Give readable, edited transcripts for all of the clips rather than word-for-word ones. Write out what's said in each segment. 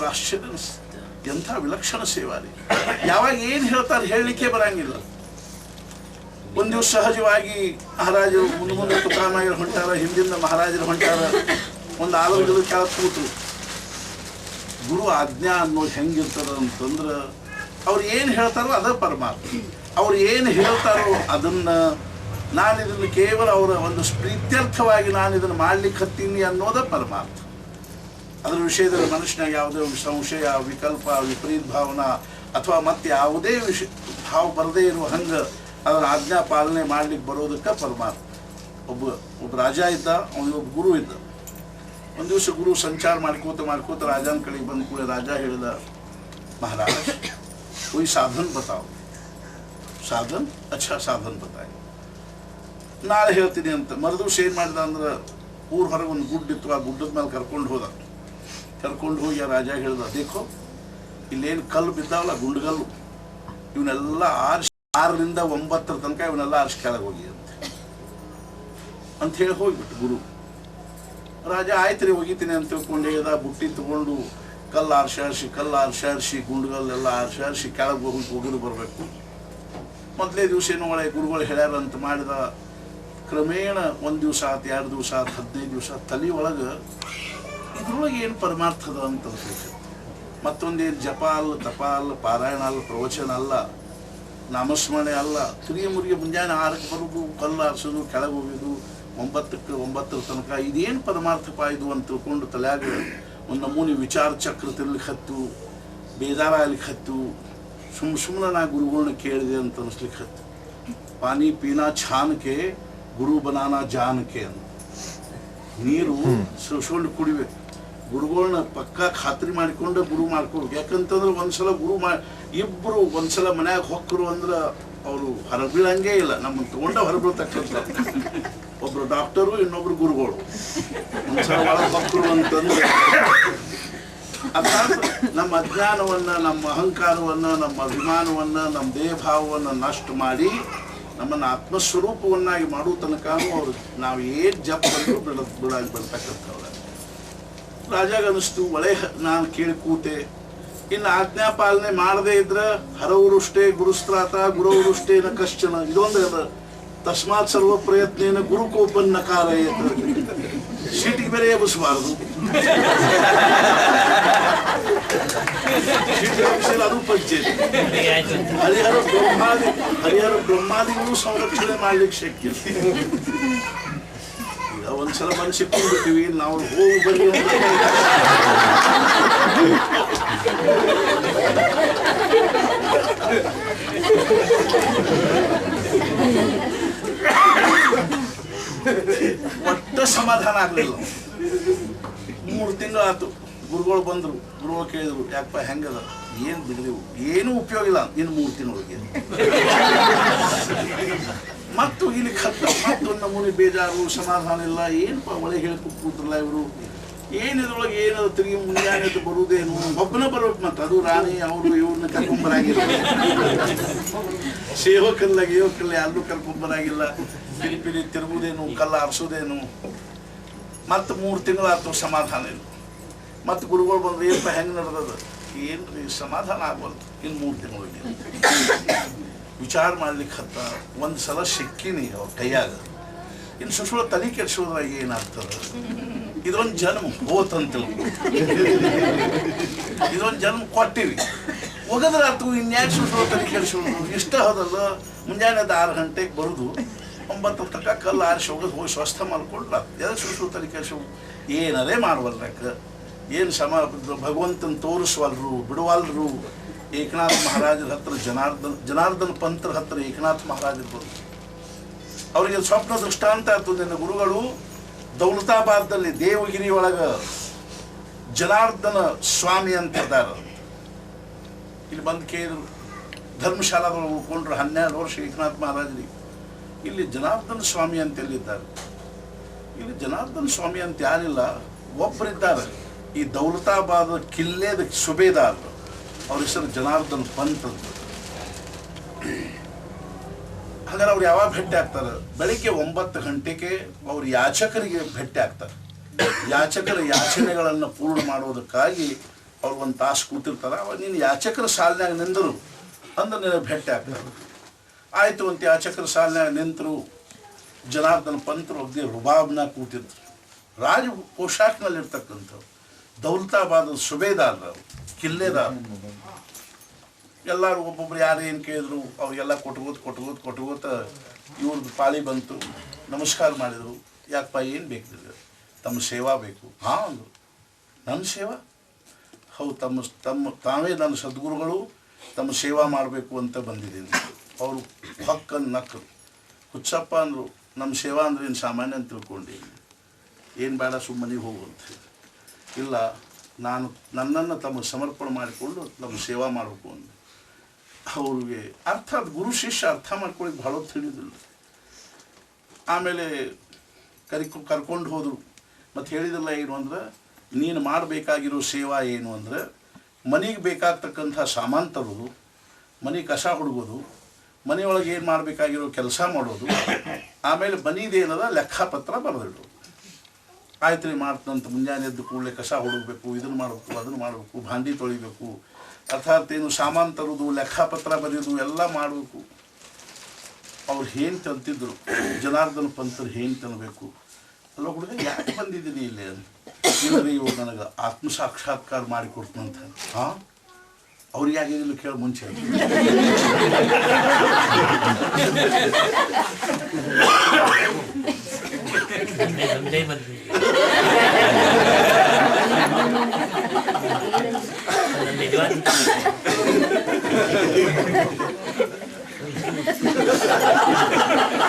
ಆಶ್ಚರ್ಯ ಅನಿಸ್ತದೆ. ಎಂಥ ವಿಲಕ್ಷಣ ಸೇವಾರಿ. ಯಾವಾಗ ಏನು ಹೇಳ್ತಾರೆ ಹೇಳಲಿಕ್ಕೆ ಬರಂಗಿಲ್ಲ. ಒಂದು ದಿವಸ ಸಹಜವಾಗಿ ಮಹಾರಾಜರು ಮುಂದೆ ತುಕಾರಾಮಯ್ಯರು ಹೊಂಟಾರ, ಹಿಂದಿಂದ ಮಹಾರಾಜರು ಹೊಂಟಾರ. ಒಂದು ಆಲೋಚನೆ ಕೆಳಗೆ ಕೂತು ಗುರು ಆಜ್ಞಾ ಅನ್ನೋದು ಹೆಂಗಿರ್ತದ ಅಂತಂದ್ರೆ ಅವ್ರು ಏನು ಹೇಳ್ತಾರೋ ಅದ ಪರಮಾತ್ಮ. ಅವ್ರು ಏನು ಹೇಳ್ತಾರೋ ಅದನ್ನು ನಾನು ಇದನ್ನು ಕೇವಲ ಅವರ ಒಂದು ಪ್ರೀತ್ಯರ್ಥವಾಗಿ ನಾನು ಇದನ್ನು ಮಾಡ್ಲಿಕ್ಕೆ ಹತ್ತೀನಿ ಅನ್ನೋದ ಪರಮಾರ್ಥ. ಅದರ ವಿಷಯದಲ್ಲಿ ಮನುಷ್ಯನಾಗ ಯಾವುದೇ ಸಂಶಯ, ವಿಕಲ್ಪ, ವಿಪರೀತ ಭಾವನಾ ಅಥವಾ ಮತ್ತೆ ಯಾವುದೇ ಭಾವ ಬರದೇ ಇರುವ ಹಂಗೆ ಅದರ ಆಜ್ಞಾ ಪಾಲನೆ ಮಾಡ್ಲಿಕ್ಕೆ ಬರೋದಕ್ಕೆ ಪರಮಾರ್ಥ. ಒಬ್ಬ ರಾಜ ಇದ್ದ, ಅವನೊಬ್ಬ ಗುರು ಇದ್ದ. ಒಂದು ದಿವಸ ಗುರು ಸಂಚಾರ ಮಾಡ್ಕೋತ ರಾಜನ ಕಡೆಗೆ ಬಂದ ಕೂಡ ರಾಜ ಹೇಳಿದ, ಮಹಾರಾಜ कोई साधन बताओ. साधन? अच्छा साधन बताए. ನಾಳೆ ಹೇಳ್ತೀನಿ ಅಂತ. ಮರುದಿವ್ಸ ಏನು ಮಾಡಿದ ಅಂದ್ರೆ ಊರ ಹೊರಗೆ ಒಂದು ಗುಡ್ಡ ಇತ್ತು, ಆ ಗುಡ್ಡದ ಮೇಲೆ ಕರ್ಕೊಂಡು ಹೋಗಿ ಆ ರಾಜ ಹೇಳ್ದ, ದೇಖೋ ಇಲ್ಲೇನು ಕಲ್ಲು ಬಿದ್ದಾವಲ್ಲ ಗುಂಡುಗಲ್ಲು, ಇವನ್ನೆಲ್ಲ 6ರಿಂದ 9 ತನಕ ಇವನ್ನೆಲ್ಲ ಆರಿಸಿ ಕೆಳಗೆ ಹೋಗಿ ಅಂತ ಹೇಳಿ ಹೋಗ್ಬಿಟ್ಟು ಗುರು. ರಾಜ ಆಯ್ತು ರೀ ಹೋಗಿತೀನಿ ಅಂತ ತಿಳ್ಕೊಂಡು ಹೇಳ್ದ. ಬುಟ್ಟಿ ತಗೊಂಡು ಕಲ್ಲು ಆರ್ಸಿ ಗುಂಡುಗಲ್ಲೆಲ್ಲ ಆರ್ಸಿ ಕೆಳಗೆ ಹೋಗಿರು ಬರಬೇಕು. ಮೊದಲೇ ದಿವಸ ಏನೋ ಒಳ್ಳೆ ಗುರುಗಳು ಹೇಳ್ಯಾರ ಅಂತ ಮಾಡಿದ. ಕ್ರಮೇಣ 1 ದಿವಸ ಆಯ್ತು, 2 ದಿವಸ ಆಯ್ತು, 15 ದಿವಸ ತಲೆ ಒಳಗೆ ಇದ್ರೊಳಗೆ ಏನು ಪರಮಾರ್ಥ ಅದ ಅಂತ ಅನ್ಸುತ್ತೆ. ಮತ್ತೊಂದೇನು ಜಪ ಅಲ್ಲ, ತಪ ಅಲ್ಲ, ಪಾರಾಯಣ ಅಲ್ಲ, ಪ್ರವಚನ ಅಲ್ಲ, ನಾಮಸ್ಮರಣೆ ಅಲ್ಲ. ತಿರುಗಿ ಮುರುಗಿ ಮುಂಜಾನೆ 6ಕ್ಕೆ ಬರೋದು, ಕಲ್ಲು ಆರಿಸೋದು, ಕೆಳಗೆ ಹೋಗೋದು, 9ಕ್ಕೆ 9 ತನಕ ಇದೇನು ಪರಮಾರ್ಥಪ ಇದು ಅಂತ ತಿಳ್ಕೊಂಡು ತಲೆಯಾಗ ಒಂದು ನಮೂನಿ ವಿಚಾರ ಚಕ್ರ ತಿರ್ಲಿಕ್ಕೆ ಹತ್ತು, ಬೇಜಾರ ಆಗ್ಲಿಕ್ಕೆ ಹತ್ತು. ಸುಮ್ಮನೆ ನಾ ಗುರುಗಳನ್ನ ಕೇಳಿದೆ ಅಂತ ಅನಿಸ್ಲಿಕ್ಕೆ ಹತ್ತು. ಪಾನಿ ಪೀನಾ ಛಾನ್ಕೆ ಗುರು ಬನಾನಾ ಜಾನ್ಕೆ ಅಂತ. ನೀರು ಸುಳ್ಳು ಕುಡಿಬೇಕು, ಗುರುಗಳನ್ನ ಪಕ್ಕ ಖಾತ್ರಿ ಮಾಡಿಕೊಂಡು ಗುರು ಮಾಡ್ಕೊಳ್ಬೇಕು. ಯಾಕಂತಂದ್ರೆ ಒಂದ್ಸಲ ಇಬ್ಬರು ಒಂದ್ಸಲ ಮನ್ಯಾಗ ಹೊಕ್ಕರು ಅಂದ್ರೆ ಅವರು ಹೊರಬೀಳಂಗೇ ಇಲ್ಲ. ನಮ್ಮನ್ನು ತಗೊಂಡ ಹೊರಬೀಳ್ತಕ್ಕಂಥ ಒಬ್ರು ಡಾಕ್ಟರು, ಇನ್ನೊಬ್ರು ಗುರುಗಳು. ಒಂದ್ಸಲ ಒಳಗೆ ಹೊಕ್ಕರು ಅಂತಂದ್ರೆ ಅರ್ಥಾತ್ ನಮ್ಮ ಅಜ್ಞಾನವನ್ನು, ನಮ್ಮ ಅಹಂಕಾರವನ್ನು, ನಮ್ಮ ಅಭಿಮಾನವನ್ನು, ನಮ್ಮ ದೇಹಭಾವವನ್ನು ನಷ್ಟ ಮಾಡಿ ನಮ್ಮನ್ನು ಆತ್ಮಸ್ವರೂಪವನ್ನಾಗಿ ಮಾಡುವ ತನಕ ಅವರು ನಾವು ಏನು ಜಪ ಬಿಡಾಗಿ ಬರ್ತಕ್ಕಂಥವ್ರ. ರಾಜಾಗ ಅನ್ನಿಸ್ತು, ಒಳ್ಳೆ ನಾನು ಕೇಳಿ ಕೂತೆ. ಇನ್ನು ಆಜ್ಞಾ ಪಾಲನೆ ಮಾಡದೇ ಇದ್ರೆ ಹರವರುಷ್ಟೇ ಗುರುಸ್ತ್ರಾತ ಗುರವರುಷ್ಟೇನ ಕಶ್ಚನ. ಇದೊಂದು ಅದ. ತಸ್ಮಾತ್ ಸರ್ವ ಪ್ರಯತ್ನೇನ ಗುರುಕೋಪನ್ನ ಕಾಲ ಸೀಟಿಗೆ ಬೇರೆ ಎಬ್ಬಿಸಬಾರದು. ಅದು ಪಂಚಾಯತ್. ಹರಿಹರ ಬ್ರಹ್ಮಾದಿಗಳು ಸಂರಕ್ಷಣೆ ಮಾಡ್ಲಿಕ್ಕೆ ಶಕ್ಯ. ಈಗ ಒಂದ್ಸಲ ಬಂದು ಸಿಕ್ಕೊಂಡ್ಬಿಟ್ಟಿವಿ ನಾವು, ಹೋಗಿ ಬನ್ನಿ ಒಟ್ಟ ಸಮಾಧಾನ ಆಗ್ಲಿಲ್ಲ. 3 ತಿಂಗಳು ಆಯ್ತು. ಗುರುಗಳು ಬಂದರು, ಗುರುಗಳು ಕೇಳಿದ್ರು, ಯಾಕಪ್ಪ ಹೆಂಗದ? ಏನು ಬಿಡಿದೆವು, ಏನೂ ಉಪಯೋಗ ಇಲ್ಲ. ಇನ್ನು 3 ತಿಂಗಳಿಗೆ ಮತ್ತು ಇಲ್ಲಿ ಮತ್ತೊಂದು ನಮೂನಿ ಬೇಜಾರು, ಸಮಾಧಾನ ಇಲ್ಲ. ಏನಪ್ಪ ಒಳಗೆ ಹೇಳಿ ಕೂತ್ರಲ್ಲ ಇವರು, ಏನಿದ್ರೊಳಗೆ ಏನದು ತಿರುಗಿ ಮುಂಜಾನೆ ಬರುವುದೇನು, ಒಬ್ಬನ ಬರ್ಬೇಕು. ಮತ್ತು ಅದು ರಾಣಿ ಅವರು ಇವ್ರನ್ನ ಕರ್ಕೊಂಬರಾಗಿಲ್ಲ, ಸೇವಕಲ್ಲ ಯಾರನ್ನೂ ಕರ್ಕೊಂಬರಾಗಿಲ್ಲ. ಪಿಲಿ ತಿರುಗುದೇನು, ಕಲ್ಲ ಆರಿಸೋದೇನು. ಮತ್ತು 3 ತಿಂಗಳಾಯ್ತು, ಸಮಾಧಾನ ಇಲ್ಲ. ಮತ್ತು ಗುರುಗಳು ಬಂದ್ರೆ, ಏನಪ್ಪ ಹೆಂಗೆ ನಡೆದದ? ಏನ್ರಿ ಸಮಾಧಾನ ಆಗ್ಬಲ್ದು. ಇನ್ನು 3 ತಿಂಗಳಿಗೆ ವಿಚಾರ ಮಾಡ್ಲಿಕ್ಕೆ ಹತ್ತ. ಒಂದು ಸಲ ಸಿಕ್ಕಿನಿ ಅವ್ರ ಕೈಯಾಗ. ಇನ್ನು ಸುಶ್ವಳ ತಲೆ ಕೆಡ್ಸೋದ್ರಾಗ ಏನಾಗ್ತದ? ಇದೊಂದು ಜನ್ಮ ಹೋತಂತ ಇದೊಂದು ಜನ್ಮ ಕೊಟ್ಟಿವಿ, ಒಗದ್ರ ಆತು. ಇನ್ಯಾಕೆ ಸುಶ್ವಳ ತಲೆ ಕೆಡ್ಸೋದು? ಇಷ್ಟ ಹೋದಲ್ಲ. ಮುಂಜಾನೆ 6 ಗಂಟೆಗೆ ಬರೋದು, 9 ತನಕ ಕಲ್ಲು ಆರಿಸಿ ಹೋಗೋದು, ಹೋಗಿ ಸ್ವಸ್ಥ ಮಾಡ್ಕೊಡ್ಲ. ಎದಕ್ಕೆ ಸುಶ್ವಳ ತಲೆ ಕೆಡ್ಸೋ? ಏನರೇ ಮಾಡ್ವಲ್ರಕ್ಕ. ಏನು ಭಗವಂತನ ತೋರಿಸ್ವಲ್ರು, ಬಿಡುವಲ್ರು. ಏಕನಾಥ ಮಹಾರಾಜರ ಹತ್ರ ಜನಾರ್ದನ ಪಂತ್ರ ಹತ್ರ ಏಕನಾಥ ಮಹಾರಾಜರು ಬಂದರು. ಅವರಿಗೆ ಸ್ವಪ್ನ ದೃಷ್ಟಾಂತ ಆಯ್ತು. ನಿನ್ನ ಗುರುಗಳು ದೌಲತಾಬಾದ್ದಲ್ಲಿ ದೇವಗಿರಿ ಒಳಗೆ ಜನಾರ್ದನ ಸ್ವಾಮಿ ಅಂತ ಇದ್ದಾರೆ. ಇಲ್ಲಿ ಬಂದು ಕೇಳಿದ್ರು. ಧರ್ಮಶಾಲಾದೊಳಗೆ ಉಳ್ಕೊಂಡ್ರು 12 ವರ್ಷ ಏಕನಾಥ ಮಹಾರಾಜರಿಗೆ. ಇಲ್ಲಿ ಜನಾರ್ದನ ಸ್ವಾಮಿ ಅಂತ ಎಲ್ಲಿದ್ದಾರೆ? ಇಲ್ಲಿ ಜನಾರ್ದನ ಸ್ವಾಮಿ ಅಂತ ಯಾರಿಲ್ಲ, ಒಬ್ಬರಿದ್ದಾರೆ. ಈ ದೌಲತಾಬಾದ್ ಕಿಲ್ಲೆದ ಸುಬೇದಾರ್, ಅವ್ರ ಹೆಸರು ಜನಾರ್ದನ್ ಪಂತ್ ಅಂತ. ಹಾಗಾದ್ರೆ ಅವ್ರು ಯಾವಾಗ ಭೇಟಿ ಆಗ್ತಾರೆ? ಬೆಳಿಗ್ಗೆ 9 ಗಂಟೆಗೆ ಅವ್ರು ಯಾಚಕರಿಗೆ ಭೇಟಿ ಆಗ್ತಾರೆ. ಯಾಚಕರ ಯಾಚನೆಗಳನ್ನು ಪೂರ್ಣ ಮಾಡೋದಕ್ಕಾಗಿ ಅವ್ರು ಒಂದು ತಾಸು ಕೂತಿರ್ತಾರೆ. ಅವಾಗ ನೀನು ಯಾಚಕರ ಸಾಲಿನಾಗ ನಿಂದರು ಅಂದ್ರೆ ನಿನಗೆ ಭೇಟಿ ಆಗ್ತಾರೆ. ಆಯಿತು ಅಂತ ಯಾಚಕರ ಸಾಲಿನಾಗ ನಿಂತರು. ಜನಾರ್ದನ ಪಂತರು ಅಗ್ದಿ ರುಬಾಬ್ನಾಗ ಕೂತಿದ್ರು. ರಾಜ ಪೋಷಾಕ್ನಲ್ಲಿರ್ತಕ್ಕಂಥವ್ರು, ದೌಲತಾಬಾದ ಸುಬೇದಾರರು, ಕಿಲ್ಲೆದಾರ. ಎಲ್ಲರೂ ಒಬ್ಬೊಬ್ರು ಯಾರು ಏನು ಕೇಳಿದ್ರು ಅವ್ರಿಗೆಲ್ಲ ಕೊಟ್ಕೋತ ಇವ್ರದ್ದು ಪಾಳಿ ಬಂತು. ನಮಸ್ಕಾರ ಮಾಡಿದರು. ಯಾಕಪ್ಪ ಏನು ಬೇಕಿದ್ರು? ತಮ್ಮ ಸೇವಾ ಬೇಕು. ಹಾಂ ಅಂದರು. ನನ್ನ ಸೇವಾ? ಹೌದು, ತಾವೇ ನನ್ನ ಸದ್ಗುರುಗಳು, ತಮ್ಮ ಸೇವಾ ಮಾಡಬೇಕು ಅಂತ ಬಂದಿದ್ದೀನಿ. ಅವರು ಹೊಕ್ಕನ್ನು ನಕ್ಕರು. ಹುಚ್ಚಪ್ಪ ಅಂದರು, ನಮ್ಮ ಸೇವಾ ಅಂದ್ರೆ ಏನು ಸಾಮಾನ್ಯ ಅಂತ ತಿಳ್ಕೊಂಡಿದ್ದೀನಿ, ಏನು ಬೇಡ ಸುಮ್ಮನಿಗೆ ಹೋಗುವಂತ. ಇಲ್ಲ, ನನ್ನನ್ನು ತಮಗೆ ಸಮರ್ಪಣೆ ಮಾಡಿಕೊಂಡು ನಮ್ಮ ಸೇವಾ ಮಾಡಬೇಕು ಅಂದರು. ಅವ್ರಿಗೆ ಅರ್ಥಾತ್ ಗುರು ಶಿಷ್ಯ ಅರ್ಥ ಮಾಡ್ಕೊಳ್ಳಿಕ್ಕೆ ಭಾಳ ತಿಳಿದಿಲ್ಲ. ಆಮೇಲೆ ಕರ್ಕೊಂಡು ಹೋದರು. ಮತ್ತು ಹೇಳಿದಿಲ್ಲ ಏನು ಅಂದ್ರೆ, ನೀನು ಮಾಡಬೇಕಾಗಿರೋ ಸೇವಾ ಏನು ಅಂದ್ರೆ ಮನೆಗೆ ಬೇಕಾಗ್ತಕ್ಕಂಥ ಸಾಮಾನು ತರೋದು, ಮನೆ ಕಸ ಹುಡುಗೋದು, ಮನೆಯೊಳಗೆ ಏನು ಮಾಡಬೇಕಾಗಿರೋ ಕೆಲಸ ಮಾಡೋದು, ಆಮೇಲೆ ಮನೆದೇನದ ಲೆಕ್ಕಪತ್ರ ಬರೆದಿಡೋದು. ಆಯ್ತು ರೀ ಮಾಡ್ತಂತ ಮುಂಜಾನೆ ಎದ್ದು ಕೂಡಲೇ ಕಸ ಹುಡುಗಬೇಕು, ಇದನ್ನು ಮಾಡಬೇಕು, ಅದನ್ನು ಮಾಡಬೇಕು, ಭಾಂಡಿ ತೊಳಿಬೇಕು, ಅರ್ಥಾತ್ ಏನು ಸಾಮಾನು ತರೋದು, ಲೆಕ್ಕಪತ್ರ ಬರೆಯೋದು ಎಲ್ಲ ಮಾಡಬೇಕು. ಅವ್ರು ಏನು ತಂತಿದ್ರು, ಜನಾರ್ದನ ಪಂತರು ಏನು ತನ್ನಬೇಕು. ಅಲ್ಲ ಹುಡುಗ, ಯಾಕೆ ಬಂದಿದ್ದೀನಿ ಇಲ್ಲಿ ಅಂತ. ಇಲ್ಲರಿ ಇವಾಗ ನನಗೆ ಆತ್ಮ ಸಾಕ್ಷಾತ್ಕಾರ ಮಾಡಿಕೊಡ್ತಂತ. ಹಾಂ, ಅವ್ರಿಗೆ ಆಗಿದ್ದಿಲ್ಲ ಕೇಳಿ ಮುಂಚೆ.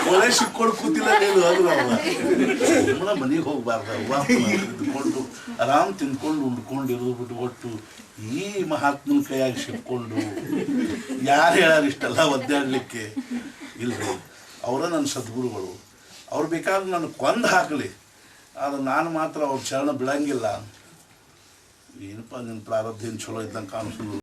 ಒಳ್ಳೆ ಸಿಕ್ಕೊಂಡು ಕೂತಿಲ್ಲ ನೀನು. ಅದು ಸುಮ್ಮನೆ ಮನೆಗೆ ಹೋಗ್ಬಾರ್ದು. ತಿಂದ್ಕೊಂಡು ಆರಾಮ್ ತಿಂದ್ಕೊಂಡು ಉಂಡ್ಕೊಂಡಿರೋದು ಬಿಟ್ಟು ಒಟ್ಟು ಈ ಮಹಾತ್ಮನ ಕೈಯಾಗಿ ಸಿಕ್ಕೊಂಡು ಯಾರು ಹೇಳಾರ ಇಷ್ಟೆಲ್ಲ ಒದ್ದಾಡಲಿಕ್ಕೆ? ಇಲ್ರಿ, ಅವರ ನನ್ನ ಸದ್ಗುರುಗಳು. ಅವ್ರು ಬೇಕಾದ್ರೆ ನಾನು ಕೊಂದು ಹಾಕಲಿ, ಆದರೆ ನಾನು ಮಾತ್ರ ಅವ್ರ ಚರಣ ಬಿಡಂಗಿಲ್ಲ. ಏನಪ್ಪ ನಿನ್ನ ಪ್ರಾರಬ್ಧ ಏನು ಚಲೋ ಇದ್ದಂಗೆ ಕಾಣಿಸೋದು.